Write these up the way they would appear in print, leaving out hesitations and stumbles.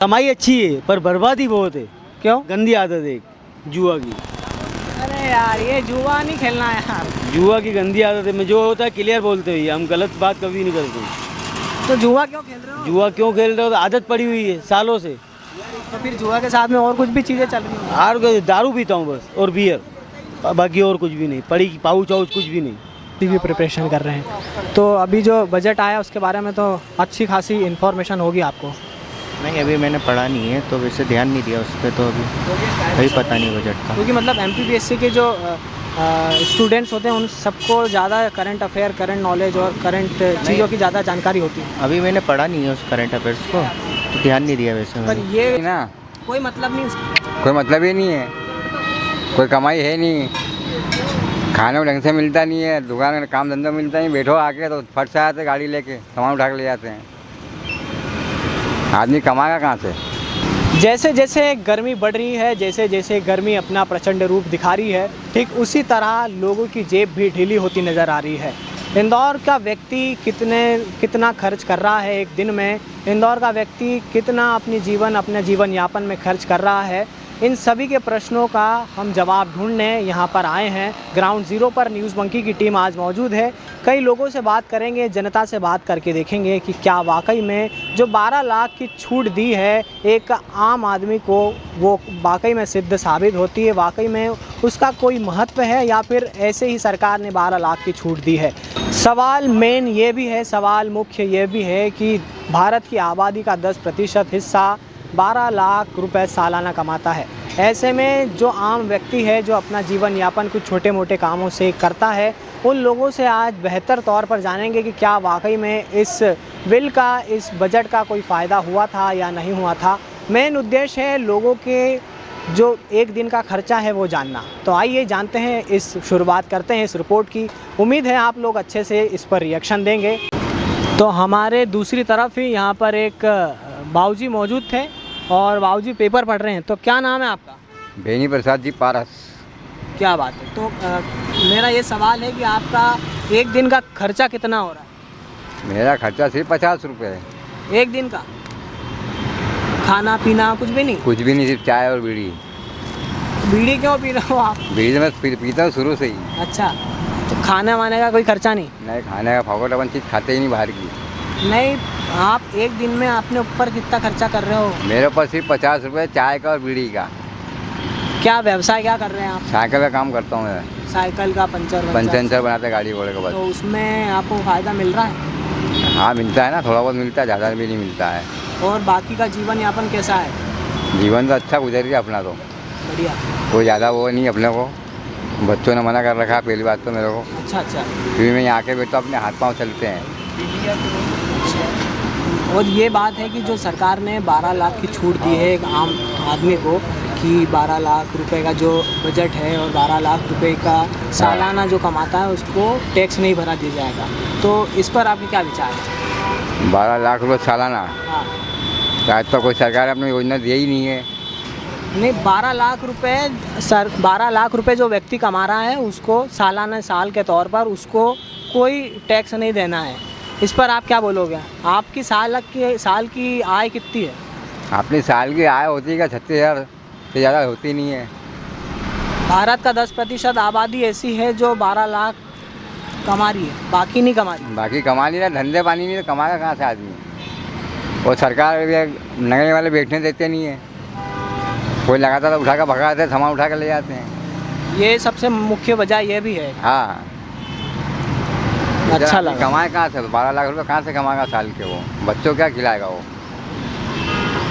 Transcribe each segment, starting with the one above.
कमाई अच्छी है पर बर्बादी बहुत है। क्यों? गंदी आदत है एक, जुआ की। अरे यार ये जुआ नहीं खेलना है यार। जुआ की गंदी आदत है। मैं जो होता है क्लियर बोलते हुए, हम गलत बात कभी नहीं करते। तो जुआ क्यों खेल रहे हो? जुआ क्यों खेल रहे हो? तो आदत पड़ी हुई है सालों से। तो फिर जुआ के साथ में और कुछ भी चीज़ें चल रही हैं? और दारू पीता हूँ बस, और बियर, बाकी और कुछ भी नहीं। पड़ी पाउच वाउच कुछ भी नहीं। भी प्रिपरेशन कर रहे हैं तो अभी जो बजट आया उसके बारे में तो अच्छी खासी इन्फॉर्मेशन होगी आपको। नहीं, अभी मैंने पढ़ा नहीं है तो वैसे ध्यान नहीं दिया उस पर, तो अभी पता नहीं बजट का। क्योंकि मतलब MPPSC के जो स्टूडेंट्स होते हैं उन सबको ज़्यादा करंट अफेयर, करंट नॉलेज और करंट चीज़ों की ज़्यादा जानकारी होती है। अभी मैंने पढ़ा नहीं है उस करंट अफेयर्स को, तो ध्यान नहीं दिया वैसे पर मैंने। ये ना कोई मतलब नहीं उसका। कोई मतलब ही नहीं है, कोई कमाई है नहीं, खाने को ढंग से मिलता नहीं है, दुकान में काम धंधा मिलता नहीं। बैठो आके तो फट से आते गाड़ी लेके सामान उठा के ले जाते हैं। आदमी कमाएगा कहाँ से? जैसे जैसे गर्मी बढ़ रही है, जैसे जैसे गर्मी अपना प्रचंड रूप दिखा रही है, ठीक उसी तरह लोगों की जेब भी ढीली होती नज़र आ रही है। इंदौर का व्यक्ति कितना खर्च कर रहा है एक दिन में, इंदौर का व्यक्ति कितना अपने जीवन यापन में खर्च कर रहा है, इन सभी के प्रश्नों का हम जवाब ढूंढने यहाँ पर आए हैं। ग्राउंड ज़ीरो पर न्यूज़ मंकी की टीम आज मौजूद है। कई लोगों से बात करेंगे, जनता से बात करके देखेंगे कि क्या वाकई में जो 12 लाख की छूट दी है एक आम आदमी को, वो वाकई में सिद्ध साबित होती है, वाकई में उसका कोई महत्व है, या फिर ऐसे ही सरकार ने 12 लाख की छूट दी है। सवाल मेन ये भी है, सवाल मुख्य ये भी है कि भारत की आबादी का 10% हिस्सा 12 लाख रुपए सालाना कमाता है। ऐसे में जो आम व्यक्ति है, जो अपना जीवन यापन कुछ छोटे मोटे कामों से करता है, उन लोगों से आज बेहतर तौर पर जानेंगे कि क्या वाकई में इस बिल का, इस बजट का कोई फ़ायदा हुआ था या नहीं हुआ था। मेन उद्देश्य है लोगों के जो एक दिन का खर्चा है वो जानना। तो आइए जानते हैं, इस शुरुआत करते हैं इस रिपोर्ट की। उम्मीद है आप लोग अच्छे से इस पर रिएक्शन देंगे। तो हमारे दूसरी तरफ ही यहाँ पर एक बाबूजी मौजूद थे और बाबूजी पेपर पढ़ रहे हैं। तो क्या नाम है आपका? बेनी प्रसाद जी पारस। क्या बात है। तो मेरा ये सवाल है कि आपका एक दिन का खर्चा कितना हो रहा है? मेरा खर्चा सिर्फ 50 रुपये है। एक दिन का खाना पीना कुछ भी नहीं? कुछ भी नहीं, सिर्फ चाय और बीड़ी। बीड़ी क्यों पी रहे हो आप? बीड़ी तो मैं पीता हूँ शुरू से ही। अच्छा, तो खाने वाने का कोई खर्चा नहीं? नहीं, खाने का फोकट अपन चीज़ खाते ही नहीं बाहर की। नहीं, आप एक दिन में अपने ऊपर कितना खर्चा कर रहे हो? मेरे ऊपर सिर्फ 50 रुपये चाय का और बीड़ी का। क्या व्यवसाय क्या कर रहे हैं आप? साइकिल का काम करता हूँ मैं। साइकिल का पंचर पंचर बनाते गाड़ी घोड़े का बस। तो उसमें आपको फ़ायदा मिल रहा है? हाँ मिलता है ना, थोड़ा बहुत मिलता है, ज़्यादा भी नहीं मिलता है। और बाकी का जीवन यापन कैसा है? जीवन तो अच्छा गुजर गया अपना तो। बढ़िया। कोई ज़्यादा वो नहीं अपने को। बच्चों ने मना कर रखा है पहली बात तो मेरे को। अच्छा अच्छा। क्योंकि मैं यहाँ के बैठता अपने हाथ पाँव चलते हैं। और ये बात है कि जो सरकार ने 12 लाख की छूट दी है एक आम आदमी को, कि 12 लाख रुपए का जो बजट है और 12 लाख रुपए का सालाना जो कमाता है उसको टैक्स नहीं भरा दिया जाएगा, तो इस पर आपके क्या विचार है? 12 लाख रुपये सालाना? हाँ। शायद तो कोई सरकार अपनी योजना दी ही नहीं है। नहीं, 12 लाख रुपए 12 लाख रुपए जो व्यक्ति कमा रहा है उसको सालाना, साल के तौर पर उसको कोई टैक्स नहीं देना है। इस पर आप क्या बोलोगे? आपकी साल की आय कितनी है? अपनी साल की आय होती है क्या 36,000 से ज़्यादा होती नहीं है। भारत का 10% आबादी ऐसी है जो 12 लाख कमा रही है, बाकी नहीं कमा रही। बाकी कमा नहीं रहा, धंधे पानी नहीं, तो कमाएगा कहाँ से आदमी? और सरकार भी नगरे वाले बैठने देते नहीं है। कोई लगाता तो उठा कर भगाते, सामान उठा कर ले जाते हैं। ये सबसे मुख्य वजह ये भी है। हाँ। अच्छा लगा। कमाए कहाँ से? 12 लाख रुपये कहाँ से कमाएगा साल के? वो बच्चों क्या खिलाएगा? वो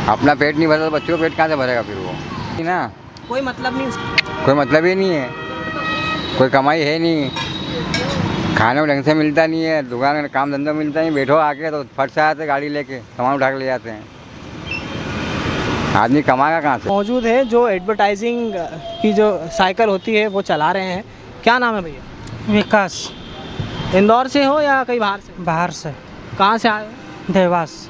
अपना पेट नहीं भरता तो बच्चों का पेट कहाँ से भरेगा फिर वो? ना, कोई मतलब नहीं उसका। कोई मतलब ही नहीं है, कोई कमाई है नहीं, खाने को ढंग से मिलता नहीं है, दुकान में काम धंधा मिलता नहीं। बैठो आके तो फट से आते गाड़ी लेके सामान उठा के ले जाते हैं। आदमी कमाएगा कहाँ से? मौजूद है जो एडवर्टाइजिंग की जो साइकिल होती है वो चला रहे हैं। क्या नाम है भैया? विकास। इंदौर से हो या कहीं बाहर से? बाहर से। कहाँ से आए हो? देवास।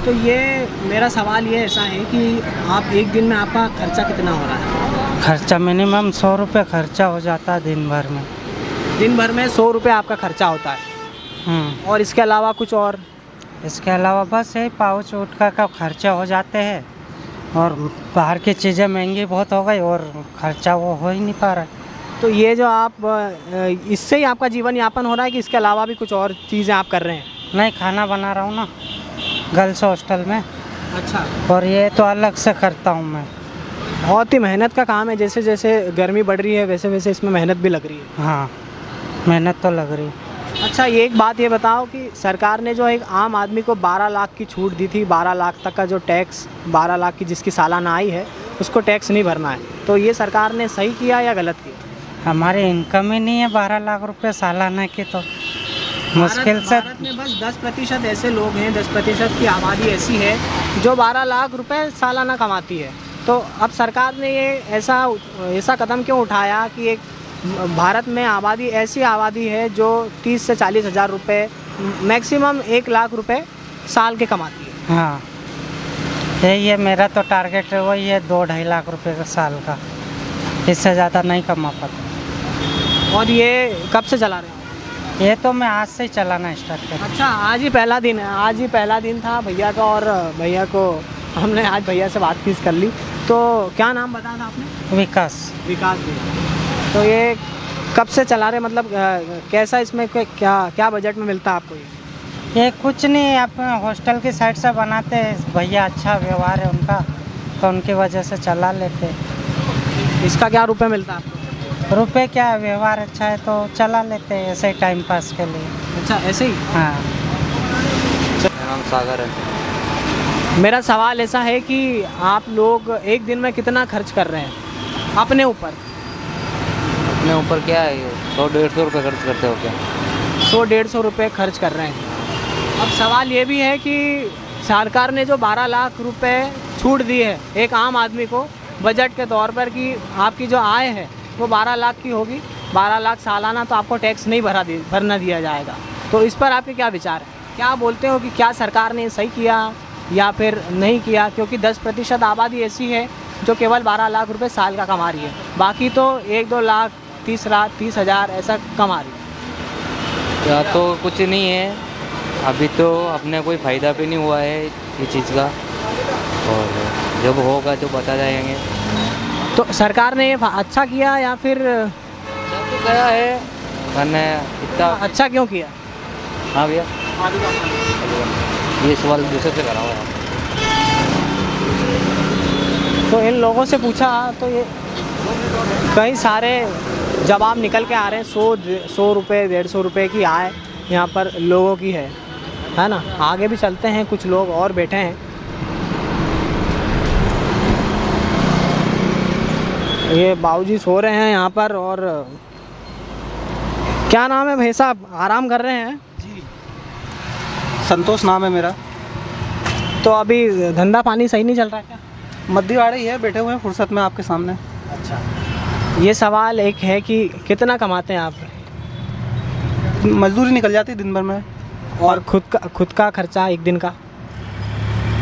तो ये मेरा सवाल ये ऐसा है कि आप एक दिन में आपका खर्चा कितना हो रहा है? खर्चा मिनिमम 100 रुपये खर्चा हो जाता है दिन भर में। दिन भर में 100 रुपये आपका खर्चा होता है और इसके अलावा कुछ और? इसके अलावा बस यही पाउच उठका का खर्चा हो जाते हैं और बाहर की चीज़ें महंगी बहुत हो गई और खर्चा वो हो ही नहीं पा रहा है। तो ये जो आप इससे ही आपका जीवन यापन हो रहा है कि इसके अलावा भी कुछ और चीज़ें आप कर रहे हैं? नहीं, खाना बना रहा हूँ ना गर्ल्स हॉस्टल में, अच्छा, और ये तो अलग से करता हूँ मैं। बहुत ही मेहनत का काम है। जैसे जैसे गर्मी बढ़ रही है वैसे वैसे इसमें मेहनत भी लग रही है। हाँ, मेहनत तो लग रही है। अच्छा, ये एक बात ये बताओ कि सरकार ने जो एक आम आदमी को 12 लाख की छूट दी थी, 12 लाख तक का जो टैक्स, 12 लाख की जिसकी सालाना आय है उसको टैक्स नहीं भरना है, तो ये सरकार ने सही किया या गलत किया? हमारी इनकम ही नहीं है 12 लाख रुपए सालाना की, तो मुश्किल से भारत में बस 10% ऐसे लोग हैं, 10% की आबादी ऐसी है जो 12 लाख रुपए सालाना कमाती है। तो अब सरकार ने ये ऐसा कदम क्यों उठाया कि एक भारत में ऐसी आबादी है जो 30 से 40 हज़ार रुपये, मैक्सिमम 1 लाख रुपए साल के कमाती है। हाँ, यही है मेरा तो टारगेट है, वही है 2-2.5 लाख रुपए का साल का, इससे ज़्यादा नहीं कमा पाता। और ये कब से चला रहे हो? ये तो मैं आज से ही चलाना स्टार्ट कर। अच्छा, आज ही पहला दिन है, आज ही पहला दिन था भैया का, और भैया को हमने आज भैया से बात कर ली। तो क्या नाम बताया था आपने? विकास। विकास भैया। तो ये कब से चला रहे, मतलब कैसा इसमें क्या बजट में मिलता है आपको ये? कुछ नहीं, आप हॉस्टल की साइड से बनाते हैं, भैया अच्छा व्यवहार है उनका, तो उनकी वजह से चला लेते हैं। इसका क्या रुपए मिलता है आपको? रुपए क्या, व्यवहार अच्छा है तो चला लेते हैं ऐसे ही टाइम पास के लिए। अच्छा, ऐसे ही? हाँ। मेरा नाम सागर है। मेरा सवाल ऐसा है कि आप लोग एक दिन में कितना खर्च कर रहे हैं अपने ऊपर? अपने ऊपर क्या है, 100-150 रुपये खर्च करते हो क्या? 100-150 रुपये खर्च कर रहे हैं। अब सवाल ये भी है कि सरकार ने जो 12 लाख रुपए छूट दी है एक आम आदमी को बजट के तौर पर, कि आपकी जो आय है वो 12 लाख की होगी, 12 लाख सालाना, तो आपको टैक्स नहीं भरना दिया जाएगा। तो इस पर आपके क्या विचार है? क्या बोलते हो कि क्या सरकार ने सही किया या फिर नहीं किया? क्योंकि 10% आबादी ऐसी है जो केवल 12 लाख रुपए साल का कमा रही है, बाकी तो 1-2 लाख 30 हज़ार ऐसा कमा रही है। या तो कुछ नहीं है, अभी तो अपने कोई फ़ायदा भी नहीं हुआ है ये चीज़ का, और जब होगा तो बता जाएंगे। तो सरकार ने ये अच्छा किया या फिर तो गया है मैंने इतना अच्छा क्यों किया? हाँ भैया, ये सवाल दूसरे से करा हुआ है। तो इन लोगों से पूछा तो ये कई सारे जवाब निकल के आ रहे हैं। 100 रुपये 150 रुपये की आय यहाँ पर लोगों की है ना। आगे भी चलते हैं, कुछ लोग और बैठे हैं। ये बाबूजी सो रहे हैं यहाँ पर। और क्या नाम है भाई साहब? आराम कर रहे हैं? संतोष नाम है मेरा। तो अभी धंधा पानी सही नहीं चल रहा है क्या? मध्यवाड़े ही है, बैठे हुए हैं फुर्सत में आपके सामने। अच्छा, ये सवाल एक है कि कितना कमाते हैं आप? मजदूरी निकल जाती है दिन भर में। और खुद का खर्चा एक दिन का?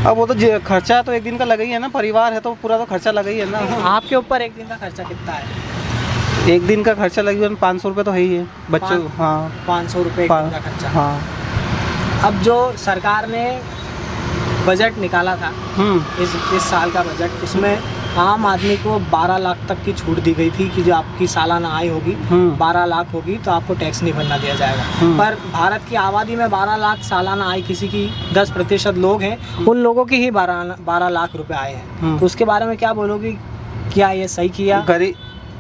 अब वो तो खर्चा तो एक दिन का लगा ही है ना, परिवार है तो पूरा तो खर्चा लगा ही है ना। आपके ऊपर एक दिन का खर्चा कितना है? एक दिन का खर्चा लगी 500 रुपये तो है ही है बच्चों। हाँ, 500 रुपये एक दिन का खर्चा। हाँ। अब जो सरकार ने बजट निकाला था इस साल का बजट, उसमें आम आदमी को 12 लाख तक की छूट दी गई थी कि जो आपकी सालाना आय होगी 12 लाख होगी तो आपको टैक्स नहीं भरना दिया जाएगा। पर भारत की आबादी में 12 लाख सालाना आय किसी की 10% लोग हैं, उन लोगों की ही 12 लाख रुपए आए हैं। तो उसके बारे में क्या बोलोगे? क्या ये सही किया?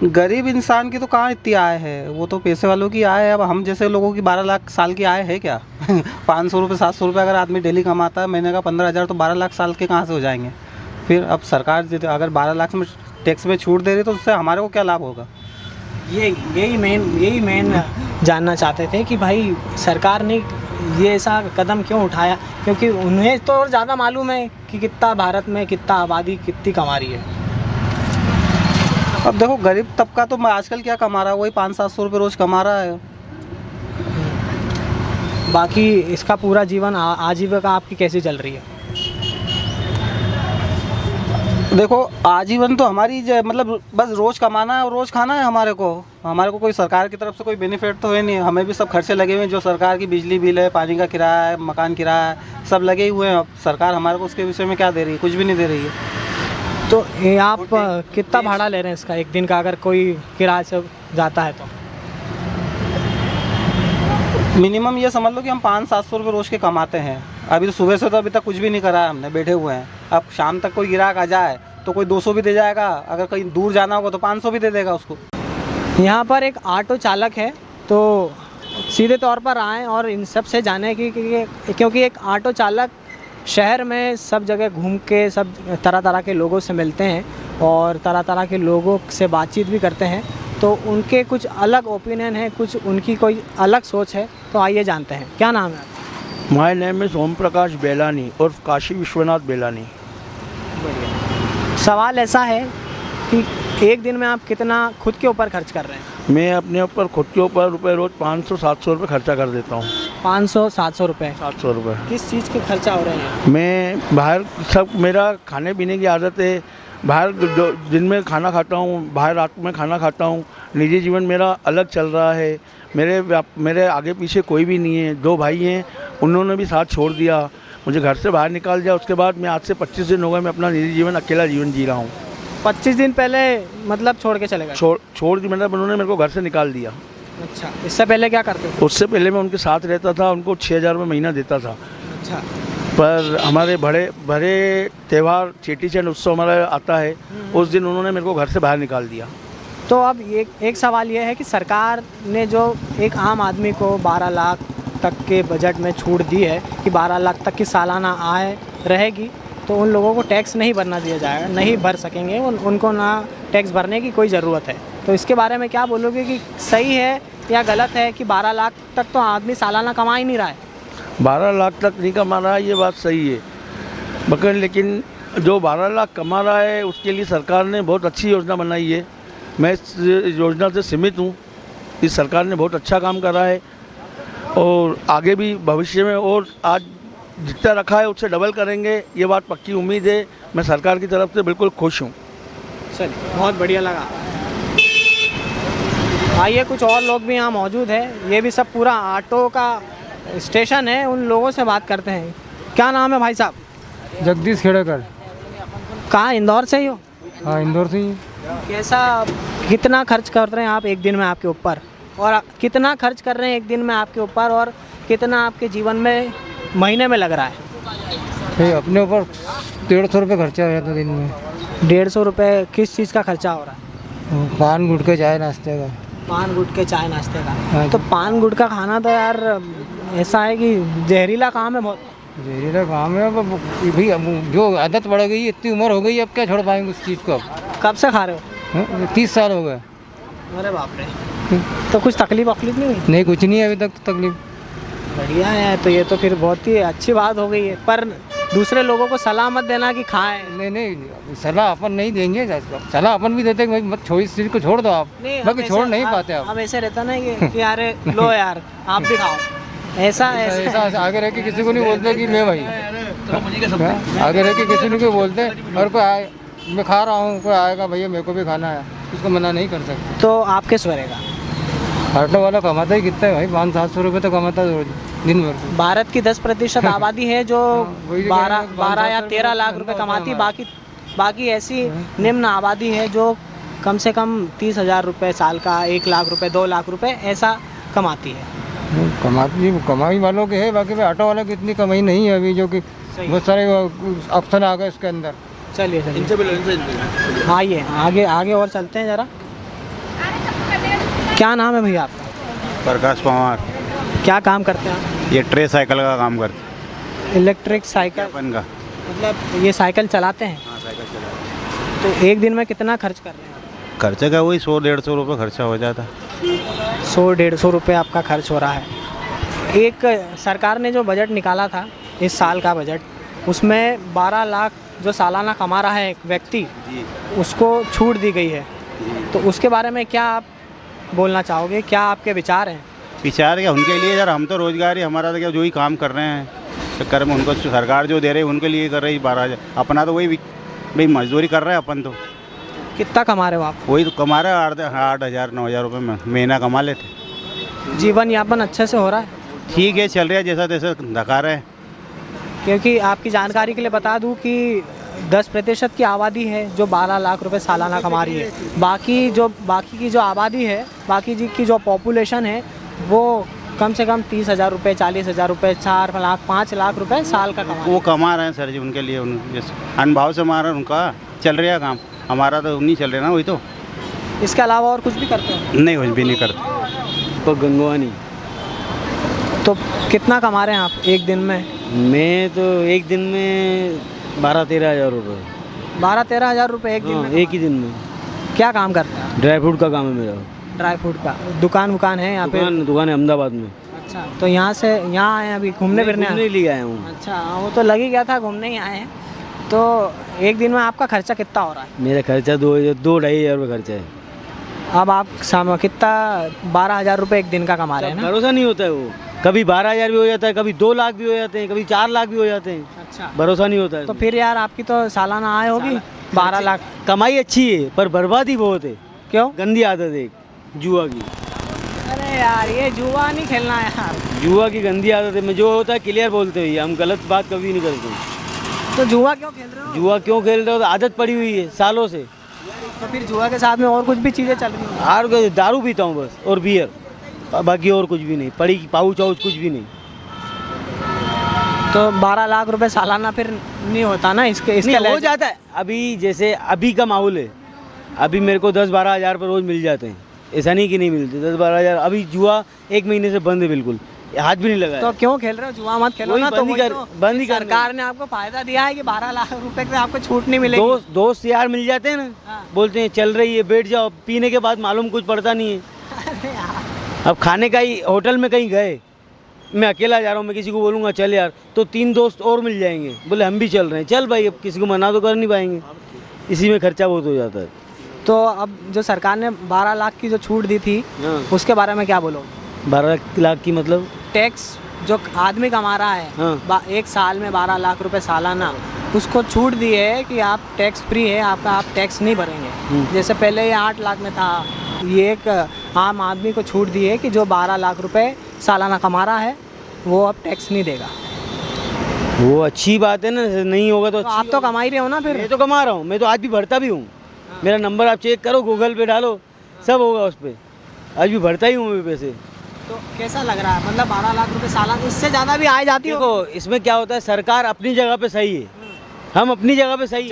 गरीब इंसान की तो कहाँ इतनी आय है, वो तो पैसे वालों की आय है। अब हम जैसे लोगों की 12 लाख साल की आय है क्या? 500 रुपये 700 रुपये अगर आदमी डेली कमाता है, महीने का 15,000, तो 12 लाख साल के कहाँ से हो जाएंगे? फिर अब सरकार अगर 12 लाख में टैक्स में छूट दे रही तो उससे हमारे को क्या लाभ होगा? यही मेन जानना चाहते थे कि भाई सरकार ने ये ऐसा कदम क्यों उठाया, क्योंकि उन्हें तो और ज़्यादा मालूम है कि कितना भारत में कितना आबादी कितनी कमा रही है। अब देखो, गरीब तबका तो आजकल क्या कमा रहा है, वही 500-700 रुपये रोज़ कमा रहा है। बाकी इसका पूरा जीवन आजीविका आपकी कैसी चल रही है? देखो आजीवन तो हमारी मतलब बस रोज़ कमाना है और रोज़ खाना है हमारे को कोई सरकार की तरफ से कोई बेनिफिट तो है नहीं। हमें भी सब खर्चे लगे हुए हैं, जो सरकार की बिजली बिल है, पानी का किराया है, मकान किराया है, सब लगे हुए हैं। अब सरकार हमारे को उसके विषय में क्या दे रही है? कुछ भी नहीं दे रही है। तो ये आप कितना भाड़ा ले रहे हैं इसका एक दिन का, अगर कोई किराए से जाता है तो? मिनिमम ये समझ लो कि हम 500-700 रुपये रोज़ के कमाते हैं। अभी तो सुबह से तो अभी तक कुछ भी नहीं करा है हमने, बैठे हुए हैं। अब शाम तक कोई ग्राहक आ जाए तो कोई 200 भी दे जाएगा, अगर कहीं दूर जाना होगा तो 500 भी दे देगा उसको। यहाँ पर एक ऑटो चालक है, तो सीधे तौर पर आएँ और इन सब से जाने की क्योंकि एक ऑटो चालक शहर में सब जगह घूम के सब तरह तरह के लोगों से मिलते हैं और तरह तरह के लोगों से बातचीत भी करते हैं, तो उनके कुछ अलग ओपिनियन है, कुछ उनकी कोई अलग सोच है। तो आइए जानते हैं। क्या नाम है? My name is Om Prakash Belani और काशी विश्वनाथ बेलानी। सवाल ऐसा है कि एक दिन में आप कितना खुद के ऊपर खर्च कर रहे हैं? मैं अपने ऊपर खुद के ऊपर रुपये रोज़ 500-700 रुपये खर्चा कर देता हूँ। 500-700 रुपये? 700 रुपये। किस चीज़ के खर्चा हो रहे हैं? मैं बाहर सब, मेरा खाने पीने की आदत है। बाहर दिन में खाना खाता हूँ, बाहर रात में खाना खाता हूँ। निजी जीवन मेरा अलग चल रहा है। मेरे आगे पीछे कोई भी नहीं है। 2 भाई हैं, उन्होंने भी साथ छोड़ दिया, मुझे घर से बाहर निकाल दिया। उसके बाद मैं आज से 25 दिन हो गए मैं अपना निजी जीवन अकेला जीवन जी रहा हूँ। 25 दिन पहले मतलब छोड़ के चले गए? छोड़ दी, मतलब उन्होंने मेरे को घर से निकाल दिया। अच्छा, इससे पहले क्या करते थे? उससे पहले मैं उनके साथ रहता था, उनको 6,000 रुपये महीना देता था। अच्छा। पर हमारे बड़े त्यौहार चेटी चंड उत्सव हमारा आता है, उस दिन उन्होंने मेरे को घर से बाहर निकाल दिया। तो अब एक सवाल ये है कि सरकार ने जो एक आम आदमी को 12 लाख तक के बजट में छूट दी है कि 12 लाख तक की सालाना आय रहेगी, तो उन लोगों को टैक्स नहीं भरना दिया जाएगा, नहीं भर सकेंगे, उनको ना टैक्स भरने की कोई ज़रूरत है। तो इसके बारे में क्या बोलोगे कि सही है या गलत है कि 12 लाख तक तो आदमी सालाना कमा ही नहीं रहा है? 12 लाख तक नहीं कमा रहा है, ये बात सही है, मगर लेकिन जो 12 लाख कमा रहा है उसके लिए सरकार ने बहुत अच्छी योजना बनाई है। मैं इस योजना से सीमित हूँ। इस सरकार ने बहुत अच्छा काम करा है और आगे भी भविष्य में और आज जितना रखा है उससे डबल करेंगे, ये बात पक्की उम्मीद है। मैं सरकार की तरफ से बिल्कुल खुश हूँ। चलिए, बहुत बढ़िया लगा। आइए, कुछ और लोग भी यहाँ मौजूद हैं। ये भी सब पूरा ऑटो का स्टेशन है, उन लोगों से बात करते हैं। क्या नाम है भाई साहब? जगदीश खेड़ेकर। कहाँ, इंदौर से ही हो? हाँ, इंदौर से ही। कैसा, कितना खर्च कर रहे हैं आप एक दिन में आपके ऊपर, और कितना खर्च कर रहे हैं एक दिन में आपके ऊपर, और कितना आपके जीवन में महीने में लग रहा है? अपने ऊपर 150 रुपये खर्चा हो जाता दिन में। 150 रुपये किस चीज़ का खर्चा हो रहा है? पान गुटखे चाय नाश्ते का। पान गुटखे चाय नाश्ते का? हाँ। तो पान गुटखा खाना तो यार ऐसा है कि जहरीला काम है, बहुत जहरीला काम है। अब भी जो आदत पड़ गई, इतनी उम्र हो गई, अब क्या छोड़ पाएंगे उस चीज़ को। कब से खा रहे हो? 30 साल हो गए। अरे बाप रे। तो कुछ तकलीफ नहीं हुई? नहीं, कुछ नहीं है अभी तक तकलीफ। बढ़िया है। तो ये तो फिर बहुत ही अच्छी बात हो गई है। पर दूसरे लोगों को सलाह मत देना कि खाएं। नहीं, सलाह अपन नहीं देंगे। सलाह अपन भी देते हैं कि मत छोड़, इस चीज़ को छोड़ दो आप, बाकी छोड़ नहीं पाते आप। अब ऐसे रहता ना कि यार लो यार आप भी खाओ, ऐसा आगे रह के किसी को नहीं बोलते कि ले भाई, आगे रह के किसी को बोलते। और कोई आए, मैं खा रहा हूँ, कोई आएगा भैया मेरे को भी खाना है, उसको मना नहीं कर सकते। तो आप किस वरेगा? ऑटो वाला कमाता ही कितना है भाई? 500-700 रुपये तो कमाता है दिन भर। भारत की 10% आबादी है जो 12 या 13 लाख रुपए कमाती है। बाकी ऐसी निम्न आबादी है जो कम से कम 30,000 रुपये साल का, 1 लाख रुपए, 2 लाख रुपए ऐसा कमाती है। कमाई वालों के है, बाकी ऑटो वालों की इतनी कमाई नहीं है अभी, जो कि बहुत सारे ऑप्शन आ गए इसके अंदर। चलिए आइए आगे और चलते हैं ज़रा। क्या नाम है भैया आपका? प्रकाश पवार। क्या काम करते हैं आप? ये ट्रे साइकिल का काम करते हैं। इलेक्ट्रिक साइकिल अपन का? मतलब ये साइकिल चलाते हैं? हाँ, साइकिल चलाते हैं। तो एक दिन में कितना खर्च कर रहे हैं? खर्चा का वही 100-150 रुपये खर्चा हो जाता। 100-150 रुपये आपका खर्च हो रहा है। एक सरकार ने जो बजट निकाला था इस साल का बजट, उसमें 12 लाख जो सालाना कमा रहा है एक व्यक्ति, उसको छूट दी गई है। तो उसके बारे में क्या आप बोलना चाहोगे? क्या आपके विचार हैं? विचार क्या उनके लिए यार, हम तो रोजगार ही हमारा तो क्या जो ही काम कर रहे हैं चक्कर में, उनको सरकार जो दे रही है उनके लिए कर रही 12,000। अपना तो वही भाई मजदूरी कर रहे हैं अपन तो, कितना कमा रहे हो आप? वही तो कमा रहे हैं 8,000 9,000 रुपये में महीना कमा लेते। जीवन यापन अच्छे से हो रहा है? ठीक है, चल रहा है जैसा तैसा धका रहे हैं। क्योंकि आपकी जानकारी के लिए बता दूं कि 10% की आबादी है जो 12 लाख रुपए सालाना कमा रही है। बाकी की जो आबादी है, बाकी की जो पॉपुलेशन है, वो कम से कम 30,000 रुपये, 40,000 रुपये, 4 लाख 5 लाख रुपए साल का कमा। वो कमा रहे हैं सर जी, उनके लिए अनुभव से हमारा उनका चल रहा है काम, हमारा तो नहीं चल रहा ना। वही तो, इसके अलावा और कुछ भी करते हो? नहीं कुछ भी नहीं करते। तो गंगवानी। तो कितना कमा रहे हैं आप एक दिन में? मैं तो एक दिन में 12-13 हज़ार रुपये। 12-13 हज़ार रुपये एक दिन में? एक ही दिन में। क्या काम करते हैं? ड्राई फ्रूट का काम है मेरा। ड्राई फ्रूट का दुकान है यहाँ पे? दुकान है अहमदाबाद में। अच्छा, तो यहाँ से यहाँ आए हैं अभी घूमने फिरने? घूमने लिए आया हूँ। अच्छा, वो तो लग ही गया था, घूमने ही आए हैं। तो एक दिन में आपका खर्चा कितना हो रहा है? मेरा खर्चा 2-2.5 हज़ार रुपये खर्चा है। अब आप कितना 12,000 रुपये एक दिन का कमा रहे हैं ना? भरोसा नहीं होता है वो, कभी 12,000 भी हो जाता है, कभी 2 लाख भी हो जाते हैं, कभी 4 लाख भी हो जाते हैं। अच्छा, भरोसा नहीं होता है। तो फिर यार आपकी तो सालाना आय होगी 12 लाख। कमाई अच्छी है पर बर्बादी बहुत है। क्यों? गंदी आदत है एक, जुआ की। अरे यार, ये जुआ नहीं खेलना यार। जुआ की गंदी आदत है। मैं जो होता है क्लियर बोलते हैं, हम गलत बात कभी नहीं करते। तो जुआ क्यों खेल रहे हो? जुआ क्यों खेल रहे हो? तो आदत पड़ी हुई है सालों से। तो फिर जुआ के साथ में और कुछ भी चीज़ें चल रही हैं? और दारू पीता हूँ बस, और बियर, बाकी और कुछ भी नहीं। पड़ी पाउच वाउच कुछ भी नहीं। तो 12 लाख रुपए सालाना फिर नहीं होता ना? इसके नहीं, हो जाता है। अभी जैसे अभी का माहौल है, अभी मेरे को 10-12 हज़ार पर रोज़ मिल जाते हैं। ऐसा नहीं कि नहीं मिलते 10-12 हज़ार। अभी जुआ 1 महीने से बंद है, बिल्कुल हाथ भी नहीं लगा। तो क्यों खेल रहे हो? जुआ मत खेलो ना। तो बंद ही कर। सरकार ने आपको फायदा दिया है कि 12 लाख रुपए से आपको छूट नहीं मिलेगी। दोस्त यार मिल जाते हैं ना, बोलते हैं चल रही है, बैठ जाओ। पीने के बाद मालूम कुछ पड़ता नहीं है। अब खाने का ही होटल में कहीं गए, मैं अकेला जा रहा हूँ, मैं किसी को बोलूँगा चल यार, तो 3 दोस्त और मिल जाएंगे, बोले हम भी चल रहे हैं। चल भाई, अब किसी को मना तो कर नहीं पाएंगे, इसी में खर्चा बहुत हो जाता है। तो अब जो सरकार ने 12 लाख की जो छूट दी थी, उसके बारे में क्या बोलोगे? 12 लाख की मतलब टैक्स जो आदमी कमा रहा है एक साल में 12 लाख रुपए सालाना, उसको छूट दी है कि आप टैक्स फ्री है आपका, आप टैक्स नहीं भरेंगे। जैसे पहले ये 8 लाख में था, ये एक आम आदमी को छूट दी है कि जो 12 लाख रुपए सालाना कमा रहा है वो अब टैक्स नहीं देगा। वो अच्छी बात है ना, नहीं होगा तो आप तो कमा ही रहे हो ना। फिर मैं तो कमा रहा हूँ, मैं तो आज भी भरता भी हूँ। मेरा नंबर आप चेक करो, गूगल पे डालो, सब होगा उस पर। आज भी भरता ही हूँ मैं पैसे। तो कैसा लग रहा है? मतलब 12 लाख रुपए सालाना, इससे ज़्यादा भी आए जाती हो? देखो, इसमें क्या होता है, सरकार अपनी जगह पे सही है, हम अपनी जगह पे सही।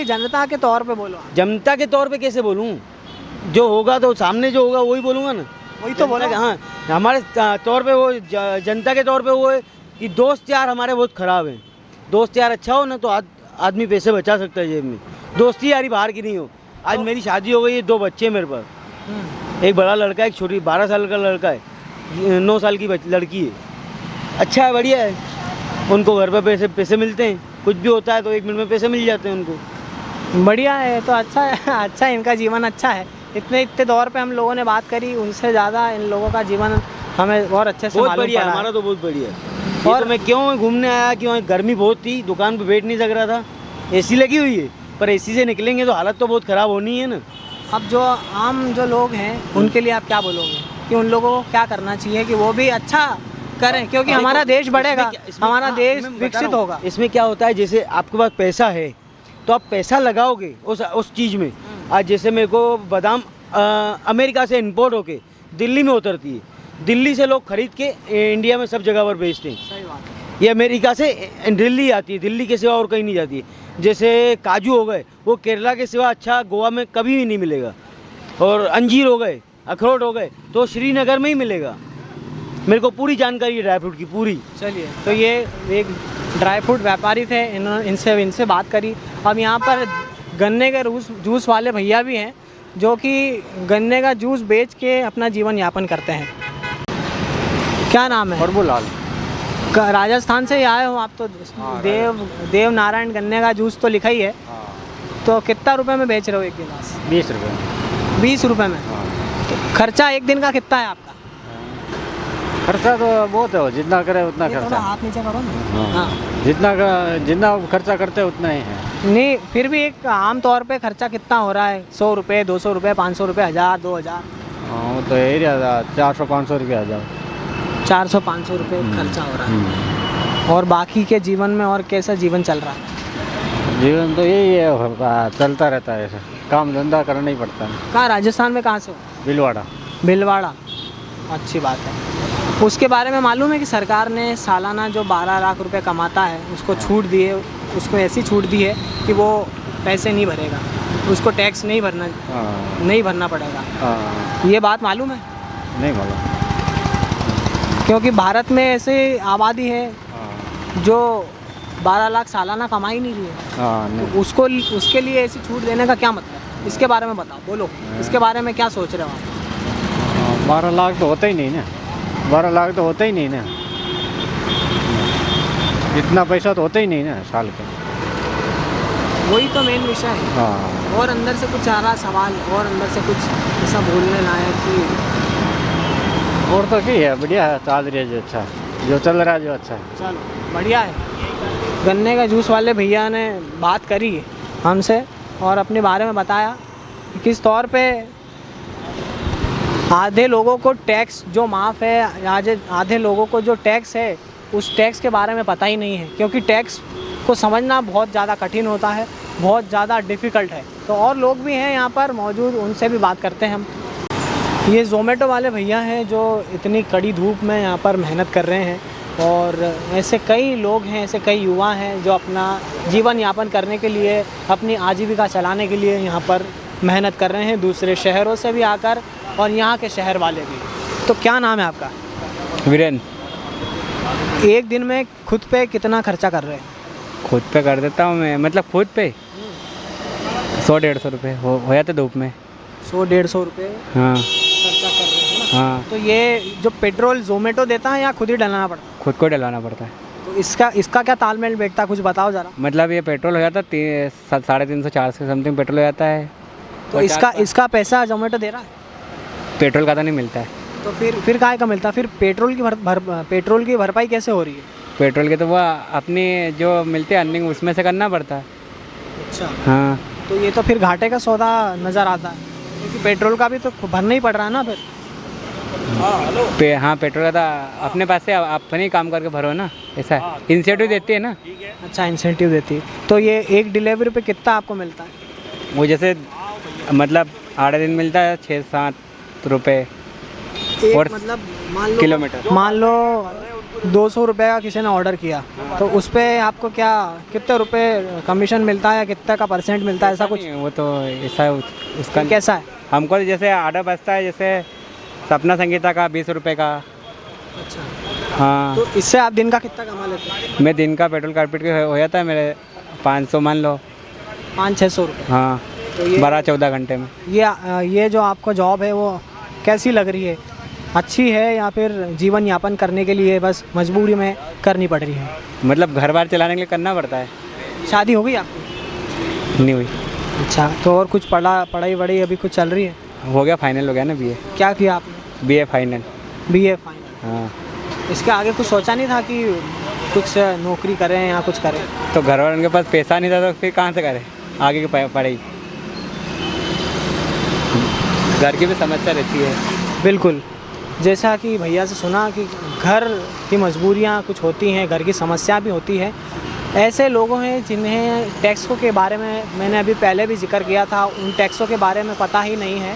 जनता के तौर पे बोलो। जनता के तौर पे कैसे बोलूँ? जो होगा तो सामने जो होगा वही बोलूँगा ना। वही तो बोला। हाँ, हमारे तौर पे वो जनता के तौर पे वो है कि दोस्त यार हमारे बहुत ख़राब हैं। दोस्त यार अच्छा हो ना तो आदमी पैसे बचा सकता है जेब में। दोस्ती यारी बाहर की नहीं हो। आज मेरी शादी हो गई है, 2 बच्चे मेरे पास, एक बड़ा लड़का है, एक छोटी 12 साल का लड़का है, 9 साल की लड़की है। अच्छा है, बढ़िया है। उनको घर पे पैसे मिलते हैं, कुछ भी होता है तो 1 मिनट में पैसे मिल जाते हैं उनको। बढ़िया है, तो अच्छा है। अच्छा, इनका जीवन अच्छा है। इतने दौर पे हम लोगों ने बात करी, उनसे ज़्यादा इन लोगों का जीवन हमें और अच्छे से बहुत बढ़िया है। हमारा तो बहुत बढ़िया है। और तो मैं क्यों घूमने आया, क्यों गर्मी बहुत थी, दुकान पे बैठ नहीं सक रहा था। एसी लगी हुई है, पर एसी से निकलेंगे तो हालत तो बहुत ख़राब होनी है ना। अब जो आम जो लोग हैं उनके लिए आप क्या बोलोगे कि उन लोगों को क्या करना चाहिए कि वो भी अच्छा करें, क्योंकि हमारा देश बढ़ेगा, हमारा देश विकसित होगा। इसमें क्या होता है, जैसे आपके पास पैसा है तो आप पैसा लगाओगे उस चीज़ में। आज जैसे मेरे को बादाम अमेरिका से इंपोर्ट होके दिल्ली में उतरती है, दिल्ली से लोग खरीद के इंडिया में सब जगह पर बेचते हैं। सही बात है। ये अमेरिका से दिल्ली आती है, दिल्ली के सिवा और कहीं नहीं जाती है। जैसे काजू हो गए, वो केरला के सिवा अच्छा गोवा में कभी भी नहीं मिलेगा। और अंजीर हो गए, अखरोट हो गए, तो श्रीनगर में ही मिलेगा। मेरे को पूरी जानकारी है ड्राई फ्रूट की पूरी। चलिए, तो ये एक ड्राई फ्रूट व्यापारी थे, इनसे बात करी। अब यहाँ पर गन्ने के जूस वाले भैया भी हैं जो कि गन्ने का जूस बेच के अपना जीवन यापन करते हैं। क्या नाम है? हरबुलाल। राजस्थान से ही आए हो आप तो? देव नारायण गन्ने का जूस तो लिखा ही है। तो कितना रुपए में बेच रहे हो एक गिलास? 20 रुपये। 20 रुपये में? तो खर्चा एक दिन का कितना है आपका? खर्चा तो बहुत है, जितना करे उतना थोड़ा खर्चा। हाथ नीचे करो ना। हाँ, जितना खर्चा करते हैं उतना ही है। नहीं, फिर भी एक आम तौर पे खर्चा कितना हो रहा है? 100 रुपये, 200 रुपये, 500 रुपये, 1000, 2000? हाँ वो तो यही रहता, 400-500 रुपये आ जाओ। 400-500 रुपये खर्चा हो रहा है। और बाकी के जीवन में और कैसा जीवन चल रहा है? जीवन तो यही है, चलता रहता है ऐसा, काम धंधा करना ही पड़ता है। कहाँ, राजस्थान में कहाँ से हो? भीलवाड़ा। भीलवाड़ा, अच्छी बात है। उसके बारे में मालूम है कि सरकार ने सालाना जो 12 लाख रुपए कमाता है उसको छूट दी है, उसको ऐसी छूट दी है कि वो पैसे नहीं भरेगा, उसको टैक्स नहीं भरना पड़ेगा। हाँ ये बात मालूम है? नहीं मालूम। क्योंकि भारत में ऐसे आबादी है जो 12 लाख सालाना कमा ही नहीं रही है। हाँ तो नहीं। उसके लिए ऐसी छूट देने का क्या मतलब है? इसके बारे में बताओ, बोलो, इसके बारे में क्या सोच रहे हो आप? 12 लाख तो होता ही नहीं ना, 12 लाख तो होता ही नहीं ना, इतना पैसा तो होता ही नहीं ना साल का। वही तो मेन विषय है। हाँ और अंदर से कुछ आ रहा सवाल, और अंदर से कुछ ऐसा बोलने लायक कि और तो क्या है, बढ़िया है, चल रही है जो अच्छा, जो चल रहा है जो अच्छा है। चलो बढ़िया है। गन्ने का जूस वाले भैया ने बात करी हमसे और अपने बारे में बताया कि किस तौर पे आधे लोगों को टैक्स जो माफ़ है, आधे लोगों को जो टैक्स है उस टैक्स के बारे में पता ही नहीं है, क्योंकि टैक्स को समझना बहुत ज़्यादा कठिन होता है, बहुत ज़्यादा डिफ़िकल्ट है। तो और लोग भी हैं यहाँ पर मौजूद, उनसे भी बात करते हैं हम। ये ज़ोमेटो वाले भैया हैं जो इतनी कड़ी धूप में यहाँ पर मेहनत कर रहे हैं, और ऐसे कई लोग हैं, ऐसे कई युवा हैं जो अपना जीवन यापन करने के लिए, अपनी आजीविका चलाने के लिए यहाँ पर मेहनत कर रहे हैं, दूसरे शहरों से भी आकर और यहाँ के शहर वाले भी। तो क्या नाम है आपका? वीरेंद्र। एक दिन में खुद पे कितना खर्चा कर रहे हैं? खुद पे कर देता हूँ मैं, मतलब खुद पे 100-150 रुपये हो जाते धूप में। 100-150 रुपये हाँ खर्चा कर रहे हैं ना? हाँ। तो ये जो पेट्रोल ज़ोमेटो देता है या खुद ही डलाना पड़ता है? खुद को डलवाना पड़ता है। तो इसका क्या तालमेल बैठता है, कुछ बताओ ज़रा। मतलब ये पेट्रोल हो जाता 350-400 समथिंग पेट्रोल हो जाता है। तो इसका पैसा ज़ोमेटो दे रहा है? पेट्रोल का तो नहीं मिलता है। तो फिर काहे का मिलता है? फिर पेट्रोल की भरपाई कैसे हो रही है? पेट्रोल के तो वो अपनी जो मिलती है अर्निंग उसमें से करना पड़ता है। अच्छा। हाँ तो ये तो फिर घाटे का सौदा नज़र आता है, क्योंकि पेट्रोल का भी तो भरना ही पड़ रहा है ना फिर। हाँ पेट्रोल का तो अपने पास से अपने ही काम करके भरो ना, ऐसा है। इंसेंटिव देती है ना। अच्छा, इंसेंटिव देती है। तो ये एक डिलीवरी पे कितना आपको मिलता है? वो जैसे मतलब 8 दिन मिलता है 6-7 रुपये और मतलब किलोमीटर। मान लो 200 रुपये का किसी ने ऑर्डर किया, तो उस पर आपको क्या कितने रुपए कमीशन मिलता है या कितने का परसेंट मिलता है, ऐसा कुछ? वो तो ऐसा उसका कैसा है? हमको जैसे ऑर्डर बचता है, जैसे सपना संगीता का 20 रुपये का। अच्छा। हाँ। तो इससे आप दिन का कितना कमा लेते हैं? मैं दिन का पेट्रोल कारपेट के हो जाता है मेरे 500 मान लो। 500-600 रुपये। हाँ। तो ये 12-14 घंटे में। ये जो आपको जॉब है वो कैसी लग रही है? अच्छी है या फिर जीवन यापन करने के लिए बस मजबूरी में करनी पड़ रही है? मतलब घर बार चलाने के लिए करना पड़ता है। शादी हो गई आपकी? नहीं हुई। अच्छा। तो और कुछ पढ़ाई वढ़ाई अभी कुछ चल रही है? हो गया, फाइनल हो गया ना बीए। क्या किया आपने? BA final. BA final. हाँ। इसके आगे कुछ सोचा नहीं था कि कुछ नौकरी करें या कुछ करें? तो घर वालों के पास पैसा नहीं था तो फिर कहाँ से करें आगे की पढ़ाई। घर की भी समस्या रहती है। बिल्कुल, जैसा कि भैया से सुना कि घर की मजबूरियाँ कुछ होती हैं, घर की समस्या भी होती है। ऐसे लोगों हैं जिन्हें टैक्सों के बारे में मैंने अभी पहले भी जिक्र किया था, उन टैक्सों के बारे में पता ही नहीं है।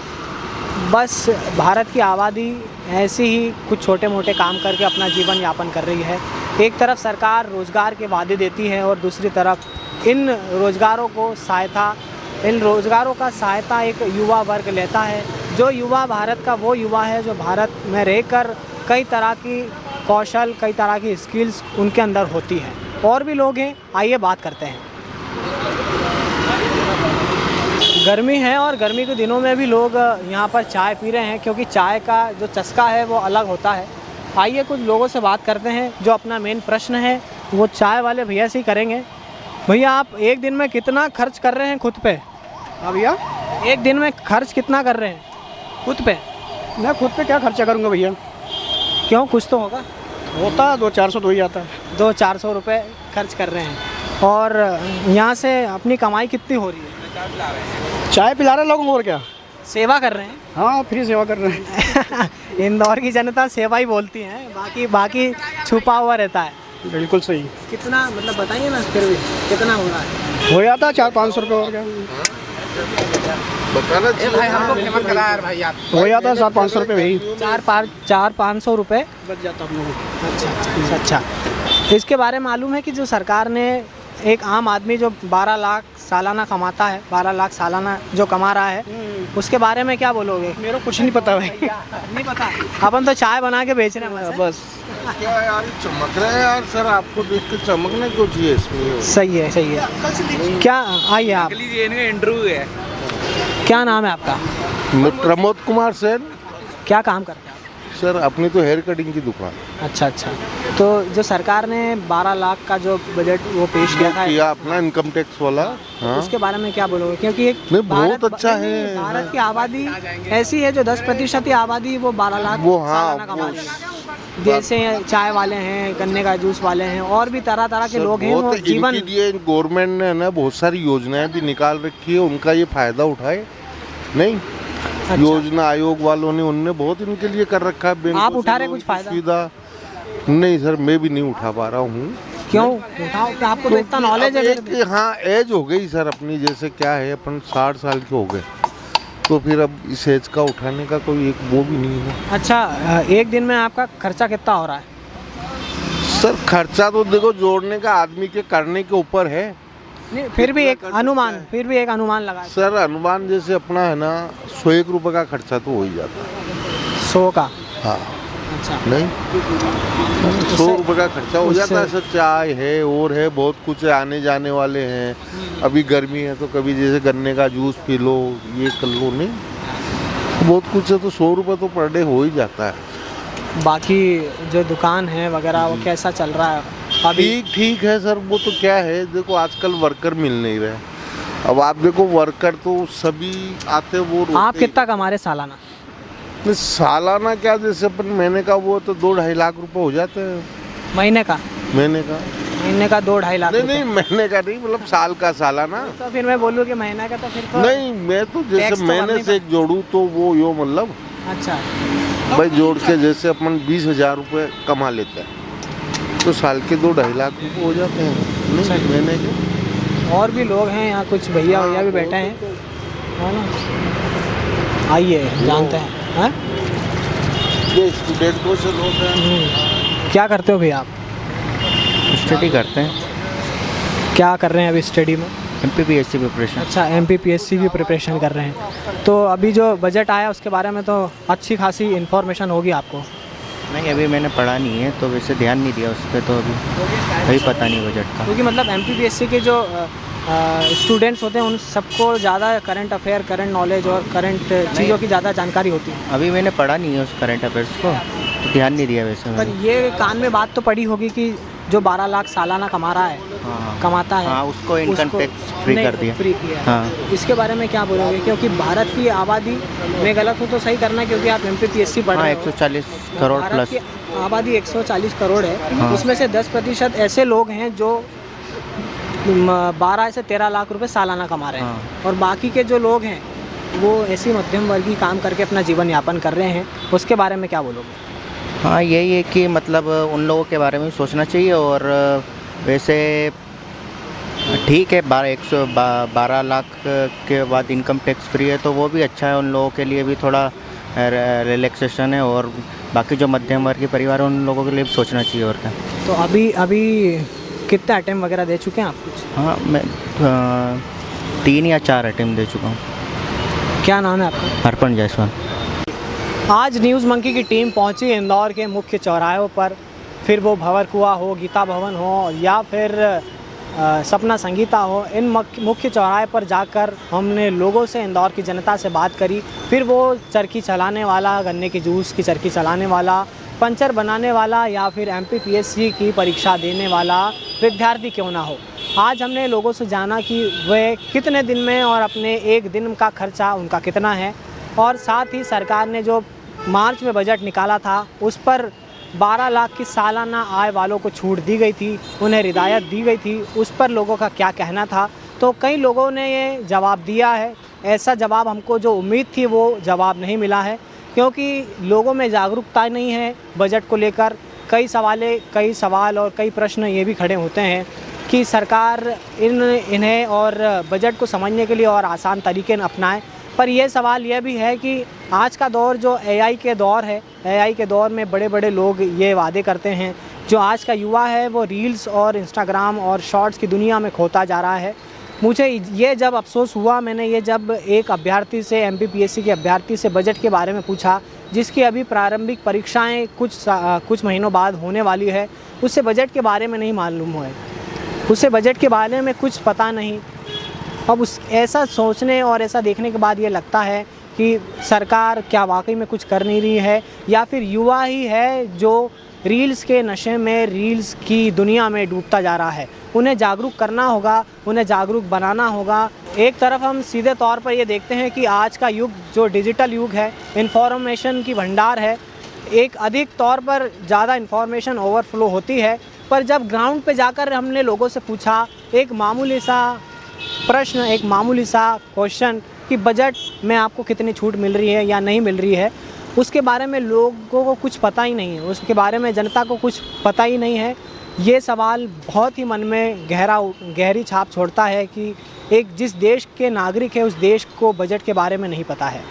बस भारत की आबादी ऐसे ही कुछ छोटे मोटे काम करके अपना जीवन यापन कर रही है। एक तरफ सरकार रोज़गार के वादे देती है और दूसरी तरफ इन रोज़गारों का सहायता एक युवा वर्ग लेता है। जो युवा भारत का वो युवा है जो भारत में रहकर कई तरह की कौशल, कई तरह की स्किल्स उनके अंदर होती हैं। और भी लोग हैं, आइए बात करते हैं। गर्मी है और गर्मी के दिनों में भी लोग यहाँ पर चाय पी रहे हैं, क्योंकि चाय का जो चस्का है वो अलग होता है। आइए कुछ लोगों से बात करते हैं। जो अपना मेन प्रश्न है वो चाय वाले भैया से ही करेंगे। भैया, आप एक दिन में कितना खर्च कर रहे हैं खुद पे? हाँ भैया, एक दिन में खर्च कितना कर रहे हैं खुद पे? मैं खुद पे क्या खर्चा करूँगा भैया? क्यों, कुछ तो होगा। होता 200-400 तो ही आता है। 200-400 रुपये खर्च कर रहे हैं। और यहाँ से अपनी कमाई कितनी हो रही है? चाय पिला रहे लोगों को और क्या। सेवा कर रहे हैं। हाँ, फ्री सेवा कर रहे हैं। इंदौर की जनता सेवा ही बोलती है, बाकी छुपा हुआ रहता है। बिल्कुल सही। कितना मतलब बताइए ना, फिर भी कितना हो रहा है? हो जाता है 400-500 रुपये और क्या। हो जाता है 700-500 रुपये भाई। 400-500 रुपये बच जाता हम लोगों को। अच्छा। इसके बारे में मालूम है कि जो सरकार ने एक आम आदमी जो 12 लाख सालाना कमाता है, 12 लाख सालाना जो कमा रहा है, उसके बारे में क्या बोलोगे? मेरे को कुछ नहीं पता भाई। नहीं पता। अपन तो चाय बना के बेच रहे हैं बस। क्या यार चमक रहा है यार सर, आपको देख के चमकना क्यों चाहिए इसमें? सही है। क्या आइए आप, इंटरव्यू है। क्या नाम है आपका? प्रमोद कुमार सेन। क्या काम करते हैं आप? सर अपनी तो हेयर कटिंग की दुकान अच्छा। तो जो सरकार ने 12 लाख का जो बजट वो पेश किया था अपना इनकम टैक्स वाला, हाँ। उसके बारे में क्या बोलोगे? क्योंकि एक नहीं, बहुत अच्छा है। भारत की आबादी ऐसी है जो 10% की आबादी वो 12 लाख वो, हाँ, सालाना कमा रही है। जैसे चाय वाले हैं, गन्ने का जूस वाले हैं, और भी तरह तरह के लोग हैं। वो जीवन इनके लिए गवर्नमेंट ने ना बहुत सारी योजनाएं भी निकाल रखी है, उनका ये फायदा उठाए। नहीं, अच्छा। योजना आयोग वालों ने उनने बहुत इनके लिए कर रखा है। आप उठा रहे कुछ फायदा? सुविधा नहीं सर, मैं भी नहीं उठा पा रहा हूँ। क्यों उठाओ? क्या आपको तो इतना नॉलेज है? हाँ, एज हो गई सर अपनी, जैसे क्या है अपन 60 साल के हो गए, तो फिर अब इस एज का उठाने का कोई एक वो भी नहीं है। अच्छा, एक दिन में आपका खर्चा कितना हो रहा है? सर खर्चा तो देखो जोड़ने का आदमी के करने के ऊपर है। नहीं, फिर भी एक अनुमान लगा। सर अनुमान जैसे अपना है ना, 101 रुपये का खर्चा तो हो ही जाता है। 100 का? हाँ। अच्छा। नहीं, 100 रुपये का खर्चा हो जाता है सर। चाय है और है, बहुत कुछ है, आने जाने वाले हैं। अभी गर्मी है तो कभी जैसे गन्ने का जूस पी लो, ये कर लो, नहीं बहुत कुछ है, तो 100 रुपये तो पर डे हो ही जाता है। बाकी जो दुकान है वगैरह वो कैसा चल रहा है अभी? ठीक है सर। वो तो क्या है, देखो आजकल वर्कर मिल नहीं रहे। अब आप देखो वर्कर तो सभी आते वो। आप कितना कमा रहे सालाना? सालाना क्या, जैसे अपन महीने का वो तो 2-2.5 लाख रुपए हो जाते हैं। महीने का? महीने का 2-2.5 लाख? नहीं, महीने का नहीं, मतलब साल का सालाना। तो फिर मैं बोलूँ कि महीने का, तो फिर तो नहीं, मैं तो जैसे महीने से एक जोड़ूँ तो वो यो मतलब। अच्छा भाई जोड़ के जैसे अपन 20,000 रुपये कमा लेते हैं तो साल के 2-2.5 लाख रुपये हो जाते हैं। नहीं, महीने के। और भी लोग हैं यहाँ, कुछ भैया भी बैठे हैं, है ना? आइए जानते हैं। हाँ, ये स्टूडेंट को से लोग हैं। क्या करते हो भैया आप? स्टडी करते हैं। क्या कर रहे हैं अभी स्टडी में? MPPSC preparation. अच्छा, MPPSC की प्रिपरेशन कर रहे हैं। तो अभी जो बजट आया उसके बारे में तो अच्छी खासी इन्फॉर्मेशन होगी आपको? नहीं, अभी मैंने पढ़ा नहीं है तो वैसे ध्यान नहीं दिया उस पर, तो अभी पता नहीं बजट का। क्योंकि मतलब MPPSC के जो स्टूडेंट्स होते हैं उन सबको ज़्यादा करंट अफेयर, करंट नॉलेज और करंट चीज़ों की ज़्यादा जानकारी होती है। अभी मैंने पढ़ा नहीं है उस करंट अफेयर्स को, तो ध्यान नहीं दिया वैसे पर मैंने। ये कान में बात तो पड़ी होगी कि जो 12 लाख सालाना कमा रहा है, कमाता है, हाँ, उसको इनकम टैक्स फ्री कर दिया। फ्री किया। हाँ। इसके बारे में क्या बोलोगे? क्योंकि भारत की आबादी, मैं गलत हूँ तो सही करना, क्योंकि आप MPPSC पढ़ रहे हो। 140 करोड़ भारत प्लस। की आबादी 140 करोड़ है। हाँ। उसमें से 10% ऐसे लोग हैं जो 12 से 13 लाख रुपए सालाना कमा रहे हैं। हाँ। और बाकी के जो लोग हैं वो ऐसी मध्यम वर्गीय काम करके अपना जीवन यापन कर रहे हैं। उसके बारे में क्या बोलोगे? हाँ, यही है कि मतलब उन लोगों के बारे में सोचना चाहिए। और वैसे ठीक है, 12 लाख के बाद इनकम टैक्स फ्री है तो वो भी अच्छा है, उन लोगों के लिए भी थोड़ा रिलैक्सेशन है। और बाकी जो मध्यम वर्गीय परिवार है उन लोगों के लिए भी सोचना चाहिए। और क्या, तो अभी कितने अटेम्प्ट वगैरह दे चुके हैं आप कुछ? हाँ, मैं 3 या 4 अटेम्प्ट दे चुका हूँ। क्या नाम है आपका? अर्पण जायसवाल। आज न्यूज़ मंकी की टीम पहुंची इंदौर के मुख्य चौराहों पर, फिर वो भंवर कुआं हो, गीता भवन हो या फिर सपना संगीता हो। इन मुख्य चौराहे पर जाकर हमने लोगों से, इंदौर की जनता से बात करी। फिर वो चरखी चलाने वाला, गन्ने के जूस की चरखी चलाने वाला, पंचर बनाने वाला या फिर MPPSC की परीक्षा देने वाला विद्यार्थी क्यों ना हो, आज हमने लोगों से जाना कि वे कितने दिन में और अपने एक दिन का खर्चा उनका कितना है। और साथ ही सरकार ने जो मार्च में बजट निकाला था उस पर 12 लाख की सालाना आय वालों को छूट दी गई थी, उन्हें हिदायत दी गई थी, उस पर लोगों का क्या कहना था। तो कई लोगों ने ये जवाब दिया है। ऐसा जवाब हमको जो उम्मीद थी वो जवाब नहीं मिला है, क्योंकि लोगों में जागरूकता नहीं है बजट को लेकर। कई सवाल और कई प्रश्न ये भी खड़े होते हैं कि सरकार इन्हें और बजट को समझने के लिए और आसान तरीके अपनाए। पर यह सवाल यह भी है कि आज का दौर जो AI के दौर है, AI के दौर में बड़े बड़े लोग ये वादे करते हैं। जो आज का युवा है वो रील्स और इंस्टाग्राम और शॉर्ट्स की दुनिया में खोता जा रहा है। मुझे ये जब अफसोस हुआ, मैंने ये जब एक अभ्यर्थी से MPPSC के अभ्यर्थी से बजट के बारे में पूछा, जिसकी अभी प्रारंभिक परीक्षाएं कुछ महीनों बाद होने वाली है, उससे बजट के बारे में नहीं मालूम हुआ है, उससे बजट के बारे में कुछ पता नहीं। अब ऐसा सोचने और ऐसा देखने के बाद ये लगता है कि सरकार क्या वाकई में कुछ कर नहीं रही है, या फिर युवा ही है जो रील्स के नशे में, रील्स की दुनिया में डूबता जा रहा है। उन्हें जागरूक करना होगा, उन्हें जागरूक बनाना होगा। एक तरफ हम सीधे तौर पर ये देखते हैं कि आज का युग जो डिजिटल युग है, इन्फॉर्मेशन की भंडार है, एक अधिक तौर पर ज़्यादा इन्फॉर्मेशन ओवरफ्लो होती है। पर जब ग्राउंड पे जाकर हमने लोगों से पूछा एक मामूली सा प्रश्न, एक मामूली सा क्वेश्चन कि बजट में आपको कितनी छूट मिल रही है या नहीं मिल रही है, उसके बारे में लोगों को कुछ पता ही नहीं है, उसके बारे में जनता को कुछ पता ही नहीं है। ये सवाल बहुत ही मन में गहरी छाप छोड़ता है कि एक जिस देश के नागरिक है उस देश को बजट के बारे में नहीं पता है।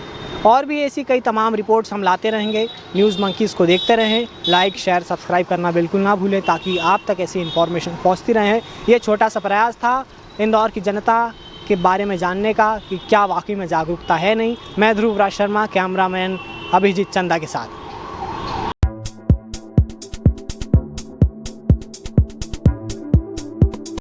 और भी ऐसी कई तमाम रिपोर्ट्स हम लाते रहेंगे। न्यूज़ मंकीज़ को देखते रहें, लाइक शेयर सब्सक्राइब करना बिल्कुल ना भूलें ताकि आप तक ऐसी इन्फॉर्मेशन पहुंचती रहे। ये छोटा सा प्रयास था इंदौर की जनता के बारे में जानने का कि क्या वाकई में जागरूकता है नहीं। मैं ध्रुव राज शर्मा, कैमरामैन अभिजीत चंदा के साथ।